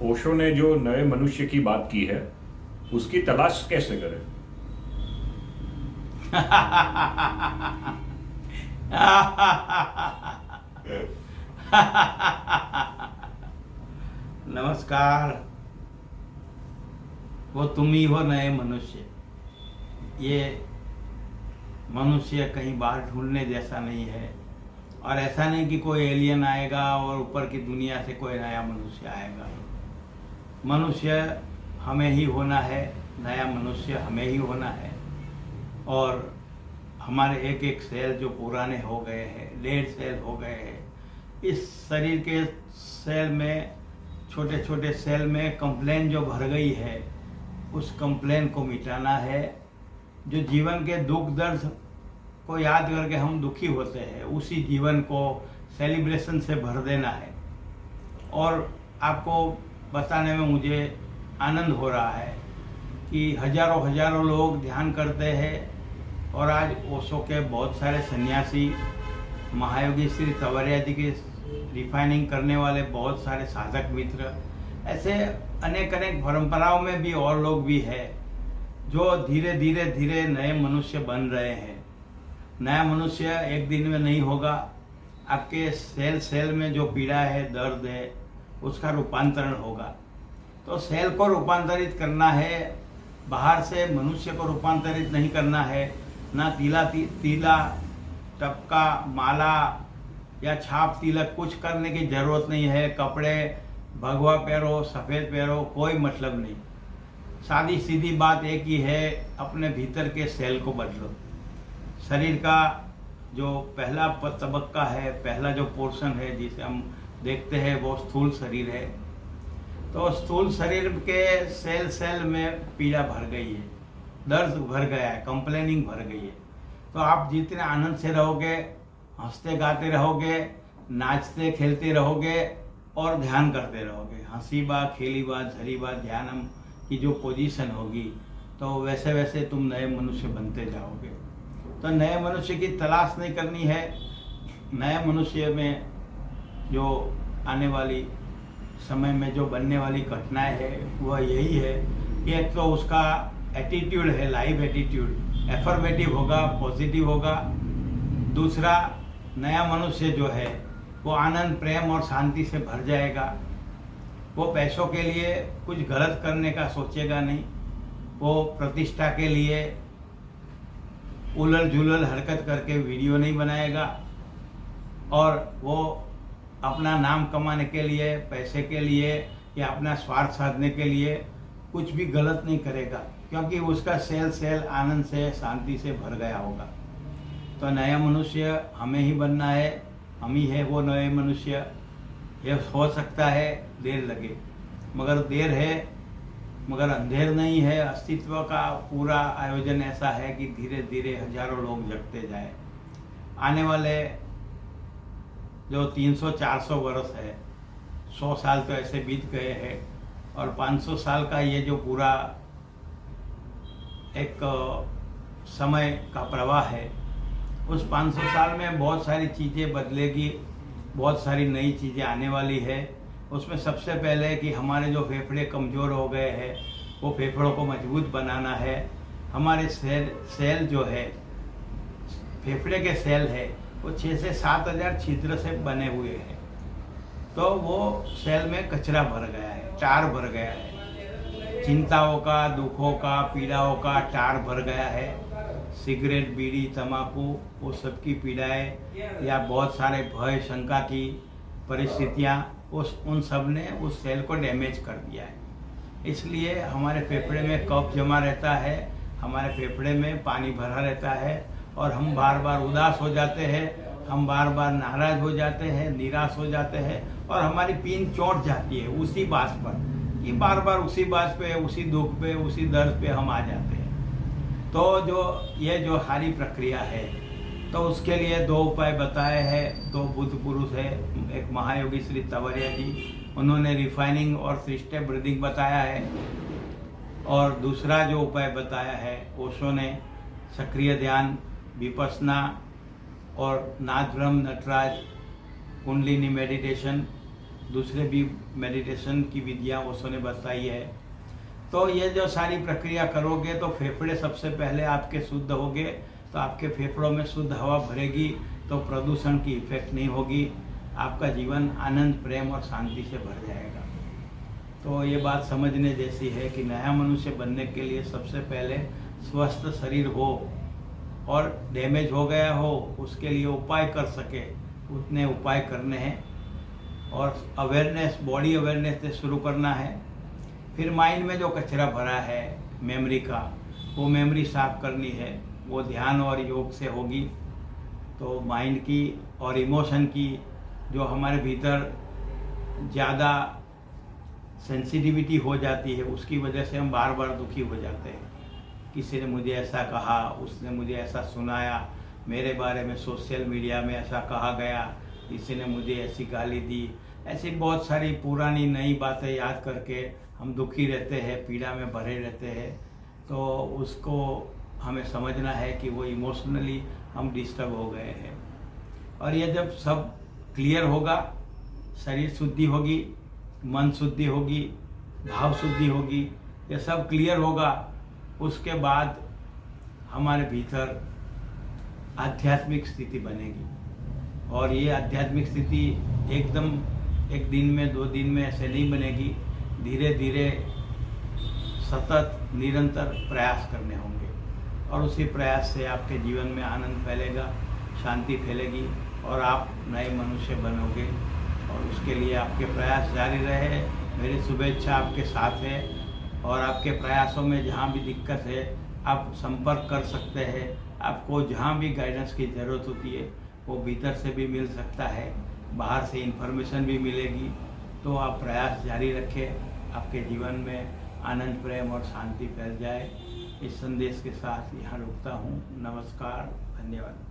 ओशो ने जो नए मनुष्य की बात की है उसकी तलाश कैसे करें? नमस्कार। वो तुम ही हो नए मनुष्य। ये मनुष्य कहीं बाहर ढूंढने जैसा नहीं है, और ऐसा नहीं कि कोई एलियन आएगा और ऊपर की दुनिया से कोई नया मनुष्य आएगा। मनुष्य हमें ही होना है, नया मनुष्य हमें ही होना है। और हमारे एक एक सेल जो पुराने हो गए हैं, डेड सेल हो गए हैं, इस शरीर के सेल में, छोटे छोटे सेल में कंप्लेन जो भर गई है, उस कंप्लेन को मिटाना है। जो जीवन के दुख दर्द को याद करके हम दुखी होते हैं, उसी जीवन को सेलिब्रेशन से भर देना है। और आपको बताने में मुझे आनंद हो रहा है कि हजारों हजारों लोग ध्यान करते हैं, और आज ओशो के बहुत सारे सन्यासी, महायोगी श्री तवरिया जी के रिफाइनिंग करने वाले बहुत सारे साधक मित्र, ऐसे अनेक अनेक परंपराओं में भी और लोग भी हैं जो धीरे धीरे धीरे नए मनुष्य बन रहे हैं। नया मनुष्य एक दिन में नहीं होगा। आपके सेल सेल में जो पीड़ा है, दर्द है, उसका रूपांतरण होगा। तो सेल को रूपांतरित करना है, बाहर से मनुष्य को रूपांतरित नहीं करना है। ना तीला टपका, माला या छाप तिलक कुछ करने की जरूरत नहीं है। कपड़े भगवा पहनो, सफ़ेद पहनो, कोई मतलब नहीं। सादी सीधी बात एक ही है, अपने भीतर के सेल को बदलो। शरीर का जो पहला तबक्का है, पहला जो पोर्शन है जिसे हम देखते हैं, वो स्थूल शरीर है। तो स्थूल शरीर के सेल सेल में पीड़ा भर गई है, दर्द भर गया है, कंप्लेनिंग भर गई है। तो आप जितने आनंद से रहोगे, हंसते गाते रहोगे, नाचते खेलते रहोगे और ध्यान करते रहोगे, हंसी बात, खेली बात, झरी बात, ध्यानम की जो पोजीशन होगी, तो वैसे वैसे तुम नए मनुष्य बनते जाओगे। तो नए मनुष्य की तलाश नहीं करनी है। नए मनुष्य में जो आने वाली समय में जो बनने वाली घटनाएं है, वह यही है कि एक तो उसका एटीट्यूड है, लाइफ एटीट्यूड एफर्मेटिव होगा, पॉजिटिव होगा। दूसरा, नया मनुष्य जो है वो आनंद, प्रेम और शांति से भर जाएगा। वो पैसों के लिए कुछ गलत करने का सोचेगा नहीं। वो प्रतिष्ठा के लिए उलल जुलल हरकत करके वीडियो नहीं बनाएगा, और वो अपना नाम कमाने के लिए, पैसे के लिए या अपना स्वार्थ साधने के लिए कुछ भी गलत नहीं करेगा, क्योंकि उसका सेल सेल आनंद से, शांति से भर गया होगा। तो नया मनुष्य हमें ही बनना है, हम ही है वो नए मनुष्य। ये हो सकता है देर लगे, मगर देर है मगर अंधेर नहीं है। अस्तित्व का पूरा आयोजन ऐसा है कि धीरे धीरे हजारों लोग जगते जाए। आने वाले जो 300-400 वर्ष है, 100 साल तो ऐसे बीत गए हैं, और 500 साल का ये जो पूरा एक समय का प्रवाह है, उस 500 साल में बहुत सारी चीज़ें बदलेगी, बहुत सारी नई चीज़ें आने वाली है। उसमें सबसे पहले कि हमारे जो फेफड़े कमज़ोर हो गए हैं, वो फेफड़ों को मजबूत बनाना है। हमारे सेल जो है, फेफड़े के सेल है, वो 6 से 7 हज़ार छिद्र से बने हुए हैं। तो वो सेल में कचरा भर गया है, टार भर गया है, चिंताओं का, दुखों का, पीड़ाओं का टार भर गया है। सिगरेट, बीड़ी, तंबाकू, वो सब की पीड़ाएँ या बहुत सारे भय, शंका की परिस्थितियाँ, उन सब ने उस सेल को डैमेज कर दिया है। इसलिए हमारे फेफड़े में कफ जमा रहता है, हमारे फेफड़े में पानी भरा रहता है, और हम बार बार उदास हो जाते हैं, हम बार बार नाराज हो जाते हैं, निराश हो जाते हैं, और हमारी पीन चोट जाती है उसी बात पर कि बार बार उसी बात पे, उसी दुख पे, उसी दर्द पे हम आ जाते हैं। तो ये जो सारी प्रक्रिया है, तो उसके लिए 2 उपाय बताए हैं। 2 बुद्ध पुरुष है, एक महायोगी श्री तवरिया जी, उन्होंने रिफाइनिंग और 3 स्टेप ब्रीदिंग बताया है, और दूसरा जो उपाय बताया है ओशो ने, सक्रिय ध्यान, विपस्सना और नाद ब्रह्म, नटराज, कुंडलिनी मेडिटेशन, दूसरे भी मेडिटेशन की विधियाँ ओशो ने बताई है। तो ये जो सारी प्रक्रिया करोगे तो फेफड़े सबसे पहले आपके शुद्ध होंगे, तो आपके फेफड़ों में शुद्ध हवा भरेगी, तो प्रदूषण की इफेक्ट नहीं होगी, आपका जीवन आनंद, प्रेम और शांति से भर जाएगा। तो ये बात समझने जैसी है कि नया मनुष्य बनने के लिए सबसे पहले स्वस्थ शरीर हो और डैमेज हो गया हो उसके लिए उपाय कर सके उतने उपाय करने हैं, और अवेयरनेस, बॉडी अवेयरनेस से शुरू करना है। फिर माइंड में जो कचरा भरा है मेमोरी का, वो मेमोरी साफ करनी है, वो ध्यान और योग से होगी। तो माइंड की और इमोशन की जो हमारे भीतर ज़्यादा सेंसिटिविटी हो जाती है, उसकी वजह से हम बार बार दुखी हो जाते हैं। किसी ने मुझे ऐसा कहा, उसने मुझे ऐसा सुनाया, मेरे बारे में सोशल मीडिया में ऐसा कहा गया, किसी ने मुझे ऐसी गाली दी, ऐसी बहुत सारी पुरानी नई बातें याद करके हम दुखी रहते हैं, पीड़ा में भरे रहते हैं। तो उसको हमें समझना है कि वो इमोशनली हम डिस्टर्ब हो गए हैं। और ये जब सब क्लियर होगा, शरीर शुद्धि होगी, मन शुद्धि होगी, भाव शुद्धि होगी, ये सब क्लियर होगा, उसके बाद हमारे भीतर आध्यात्मिक स्थिति बनेगी। और ये आध्यात्मिक स्थिति एकदम एक दिन में, 2 दिन में ऐसे नहीं बनेगी, धीरे धीरे सतत निरंतर प्रयास करने होंगे, और उसी प्रयास से आपके जीवन में आनंद फैलेगा, शांति फैलेगी और आप नए मनुष्य बनोगे। और उसके लिए आपके प्रयास जारी रहे। मेरी शुभेच्छा आपके साथ है, और आपके प्रयासों में जहाँ भी दिक्कत है आप संपर्क कर सकते हैं। आपको जहाँ भी गाइडेंस की ज़रूरत होती है वो भीतर से भी मिल सकता है, बाहर से इन्फॉर्मेशन भी मिलेगी। तो आप प्रयास जारी रखें, आपके जीवन में आनंद, प्रेम और शांति फैल जाए। इस संदेश के साथ यहाँ रुकता हूँ। नमस्कार, धन्यवाद।